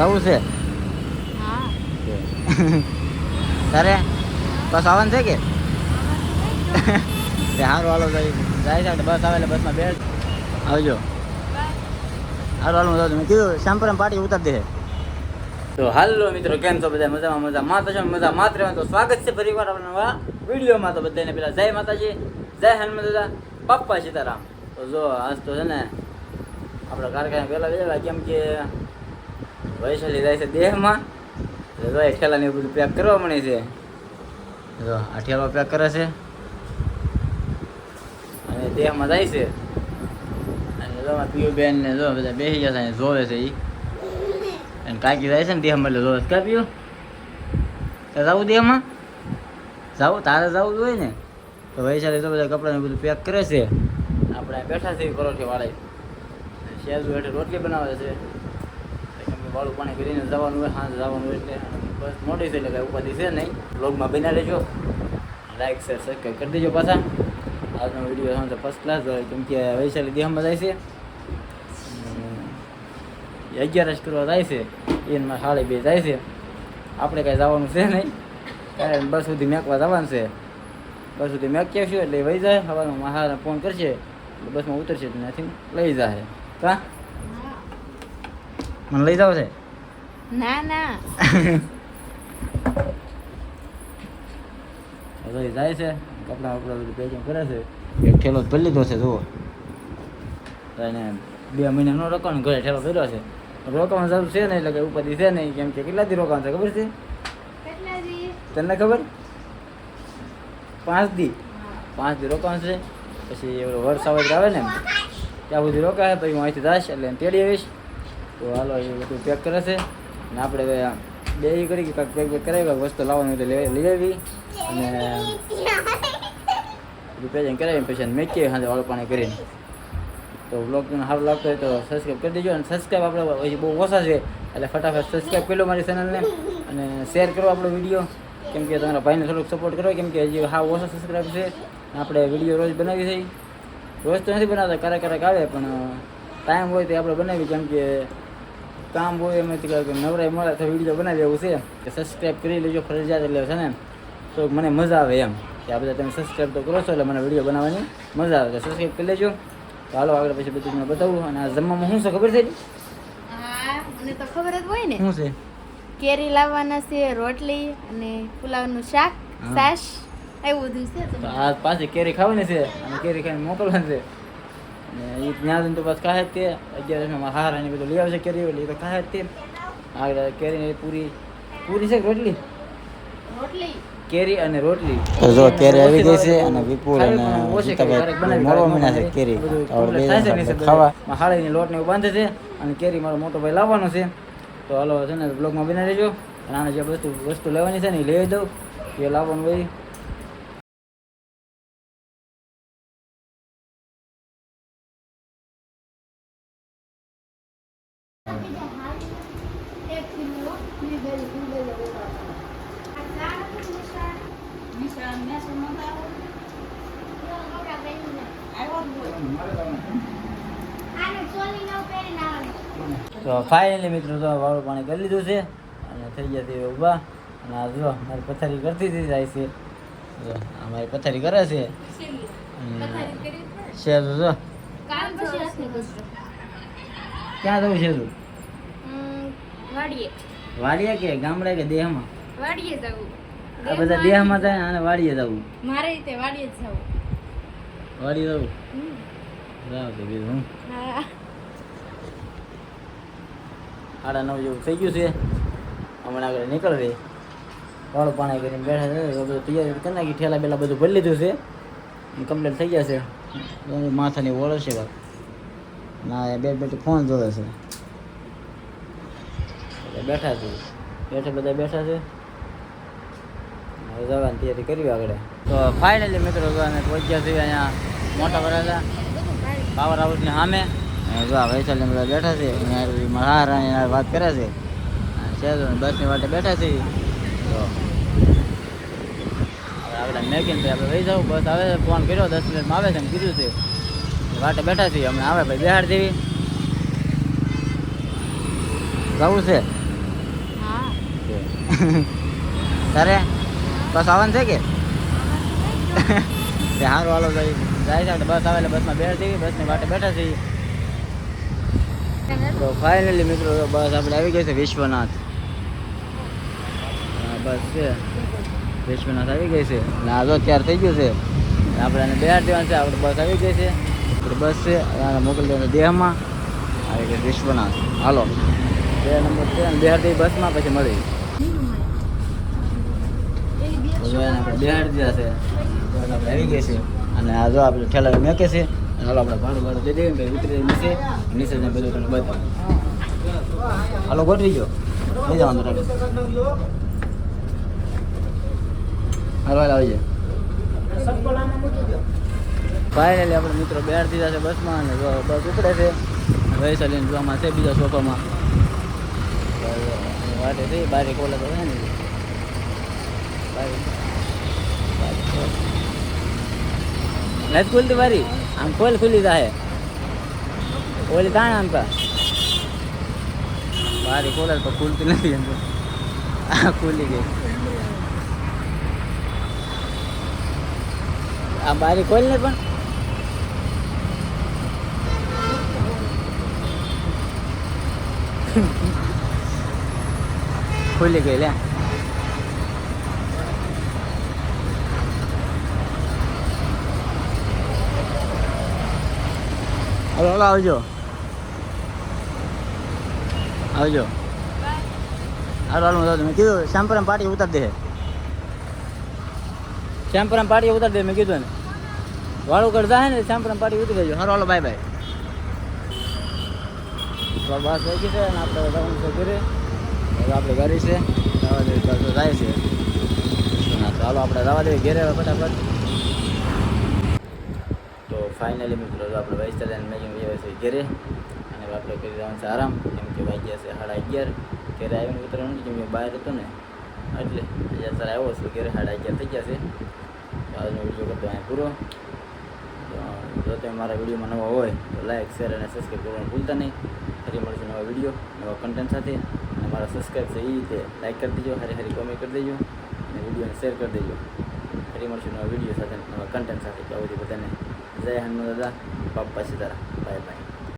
જવું છે હા તારે બસ આવવાનું છે કે સારું હાલો જાય છે બસ આવે એટલે બસમાં બેસ આવજો હારું હાલું જાઉં મેં કીધું શ્યામપુરમ પાર્ટી ઉતાર દે તો હાલો મિત્રો કેમ છો બધા મજામાં મજા માત્ર તો સ્વાગત છે ફરીવાર આપણા નવા વિડીયોમાં. તો બધાને પેલા જય માતાજી, જય હનુમાન દાદા, પપ્પા સીતારામ. તો જો આજ તો છે ને આપણા કારખાને પહેલા વેલા કેમ કે વૈશાલી જાય છે દેહમાં, જો ઠેલાને એવું બધું પેક કરવા મળી છે. જો આ ઠેલો પેક કરે છે અને દેહમાં જાય છે. અને જો પીયુ બેન ને જો બધા બેસી ગયા છે જોવે છે. અને કાકી જાય છે ને દેહમાં એટલે જોવે ક્યાં પીયું જવું દેહમાં જવું તારે જવું જોઈએ ને. તો વૈશાલી તો બધા કપડાને બધું પેક કરે છે. આપણે બેઠા છીએ પરોઠી વાળે શેરુ હેઠે રોટલી બનાવે છે. વાળું પાણી કરીને જવાનું હોય, સાંજે જવાનું હોય એટલે બસ મોટી છે એટલે કાંઈ ઉપાધિ છે નહીં. બ્લોગમાં બના રહેજો, લાઈક શેર સબસ્ક્રાઈબ કરી દેજો. પાછા આજનો વિડીયો સમજો ફર્સ્ટ ક્લાસ હોય કેમ કે વૈશાલી દેહમાં જાય છે, 11 કરવા જાય છે, એમાં 2:30 જાય છે. આપણે કાંઈ જવાનું છે નહીં, કારણ બસ સુધી મેકવા જવાનું છે. બસ સુધી મેક્યા છું એટલે વહી જાય. સવારમાં મહારાજને ફોન કરશે એટલે બસમાં ઉતરશે એટલે ત્યાંથી લઈ જાય. કા મને લઈ જાવ છે? ના ના જાય છે, કપડા વપડા બધું પેકિંગ કરે છે. એક ઠેલો ભરી લીધો છે જુઓ. એને 2 મહિના નો રોકાવાનું, ઘરે ઠેલો ભર્યો છે. રોકાવાનું જરૂર છે નહીં એટલે કે ઉપાધિ છે નહીં. કેમ કે કેટલા દી રોકાવાનું છે ખબર છે તને? ખબર 5 દી રોકાવાનું છે. પછી વર્ષ આવે ને ત્યાં સુધી રોકાય, પછી હું અહીંથી જઈશ એટલે તેડી આવીશ. તો હાલો એ બધું પેક કરે છે અને આપણે બે કરી કે કાંઈક પેક કરાવી વસ્તુ લાવવાનું એટલે લઈ આવી અને બધું પેકિંગ કરાવીને પછી મેકીએ સાંજે વાળું પાણી કરીને. તો બ્લોગ તમને સારું લાગતો હોય તો સબસ્ક્રાઈબ કરી દેજો. અને સબસ્ક્રાઈબ આપણે હજી બહુ ઓછા છે એટલે ફટાફટ સબસ્ક્રાઈબ કરી લો મારી ચેનલને અને શેર કરો આપણો વિડીયો. કેમ કે તમારા ભાઈને થોડુંક સપોર્ટ કરો, કેમ કે હજી હા ઓછા સબસ્ક્રાઈબ છે. આપણે વિડીયો રોજ બનાવી છે, રોજ તો નથી બનાવતા, ક્યારેક આવે પણ ટાઈમ હોય તો આપણે બનાવી. કેમ કે કામ હોય એમાંથી નવરાઈ મળે તો વિડીયો બનાવી એવું છે. કે સબસ્ક્રાઈબ કરી લેજો ફરજિયાત, એટલે છે ને તો મને મજા આવે એમ કે આ બધા તમે સબસ્ક્રાઈબ તો કરો છો એટલે મને વિડીયો બનાવવાની મજા આવે. તો સબસ્ક્રાઈબ કરી લેજો. તો હાલો આગળ પછી બધું તમને બતાવું. અને આ જમવામાં શું છે ખબર છે? હા મને તો ખબર જ હોય ને. શું છે? કેરી લાવવાના છે, રોટલી અને પુલાવનું શાક, છાશ એવું બધું છે. તો આ પાછી કેરી ખાવાની છે અને કેરી ખાઈને મોકલવાની છે. અને એ ત્યાં તો બસ ખાય જ તે 11 હાર અને બધું લઈ આવશે કેરી એટલે એ તો ખાય જ તે. આગળ કેરીની પૂરી છે કે રોટલી? કેરી અને રોટલી. જો કેરી આવી ગઈ છે અને વિપુલ અને મોળો મહિના છે કેરી ખાવા હાળીની લોટ ને એવું બાંધે છે. અને કેરી મારો મોટો ભાઈ લાવવાનો છે. તો હાલો છે ને બ્લોગમાં બના રહેજો. અને આને જે વસ્તુ લેવાની છે ને એ લઈ દઉં, એ લાવવાનું હોય. તો ફાઇનલી મિત્રો તો વાળું પાણી કરી લીધું છે અને થઈ ગયા છે ઊભા. અને આ જો મારી પથારી કરતી હતી જાય છે. જો આ મારી પથારી કરે છે. શેર જો ક્યાં જવું છે તું? વાડીએ કે ગામડે કે દેહમાં? વાડીએ જવું. આ બધા દેહમાં જાય અને વાડીએ જવું. મારે રીતે વાડીએ જ જવું. વાડીએ જવું જાવ તો કીધું. 9:30 જેવું થઈ ગયું છે. હમણાં આગળ નીકળશે. વાળું પાણી કરીને બેઠા છે. બધું તૈયારી કરી નાખી, ઠેલા બેલા બધું ભરી લીધું છે, કમ્પ્લીટ થઈ ગયા છે. માથાની ઓળખ છે કાંક ના બેઠી ફોન જોવે છે. બેઠા છે બધા બેઠા છે. હવે જવાની તૈયારી કરવી આગળ. તો ફાઇનલી મિત્રો પહોંચ્યા છીએ અહીંયા મોટા વરાજા પાવર હાઉસની સામે. જો વૈશાલી બધા બેઠા છે, મહારાણી વાત કરે છે. બસની વાટે બેઠા છે. તો આપણે મેકીને આપણે વહી જાવ. બસ આવે, ફોન કર્યો 10 મિનિટમાં આવે છે એમ કીધું છે. વાટે બેઠા છીએ અમે. આવે ભાઈ બેહાડ દેવી જવું છે. તારે બસ આવવાનું છે કે તે સારું હાલો જાય છે આપણે બસ આવે એટલે બસમાં બેઠ દેવી બસની વાટે બેઠા છીએ તો ફાઇનલી મિત્રો બસ આપણે આવી ગઈ છે વિશ્વનાથ બસ છે વિશ્વનાથ આવી ગઈ છે અને આ જો તૈયાર થઈ ગયું છે આપણે એને બેહાર દેવાનું છે આપણે બસ આવી ગઈ છે આપણે બસ છે અને મોકલી દેવાનું દેહમાં આવી ગઈ વિશ્વનાથ હાલો 2 નંબર છે અને બેહાર દેવી બસમાં પછી મળી આપણે બેહાર દીધા છે બસ આપણે આવી ગઈ છે અને આ જો આપણે ઠેલા મેકે છે હાલો આપણે ભાડું દઈ દેવી ભાઈ ઉતરી નીચે ને બધું તમને બતાવું હાલો ગોઠવી ગયો લઈ જવાનું તમે હાલો આવી જાય ફાઇનલી આપણે મિત્રો બેહાર દીધા છે બસમાં અને બસ ઉપડે છે વૈશાલીને જોવામાં છે બીજા સોફામાં વાટે થઈ બારે કોલે તો છે ને નથી ખુલતી બારી આમ ખોલ ખુલી જાય ઓલી તાણ આમ કા બારી ખોલે તો ખુલતી નથી એમ આ ખુલી ગઈ આ બારી ખોલ ને પણ ખુલી ગઈ લે હલો હલો આવજો આવજો હાલો હાલ હું મેં કીધું શ્યામપુરમ પાટી ઉતાર દે શ્યામપુરમ પાટી ઉતાર દે મેં કીધું ને વાળું કરતા હે ને શ્યામપુરમ પાટી ઉતરી દેજો હાલો હાલો બાય બાય બસ થઈ ગઈ છે અને આપણે જવાનું છે ઘરે હવે આપણે ઘરે છે જવા દેવી જાય છે ચાલો આપણે જવા દેવી ઘેરે ફટાફટ તો ફાઇનલી મિત્રો આપણે વૈશાલી મેગીને જઈએ છીએ ઘેરે અને આપણે કરી જવાનું છે આરામ કેમ કે વાગ્યા છે 11:30 ઘરે આવીને ઉતરવાનું કેમ કે બહાર હતો ને એટલે અત્યારે આવ્યો છું ઘરે 11:30 થઈ ગયા છે આજનો વિડીયો કરતો અહીંયા પૂરો જો તમે મારા વિડીયોમાં નવા હોય તો લાઈક શેર અને સબસ્ક્રાઈબ કરવાનું ભૂલતા નહીં ફરી મળશે નવા વિડીયો નવા કન્ટેન્ટ સાથે અને મારા સબસ્ક્રાઈબ છે એ રીતે લાઈક કરી દેજો હરી કોમેન્ટ કરી દેજો અને વિડીયોને શેર કરી દેજો ફરી મળશે નવા વિડીયો સાથે નવા કન્ટેન્ટ સાથે તો બધાને જય હનુમાન દાદા બાપા સીતારામ બાય બાય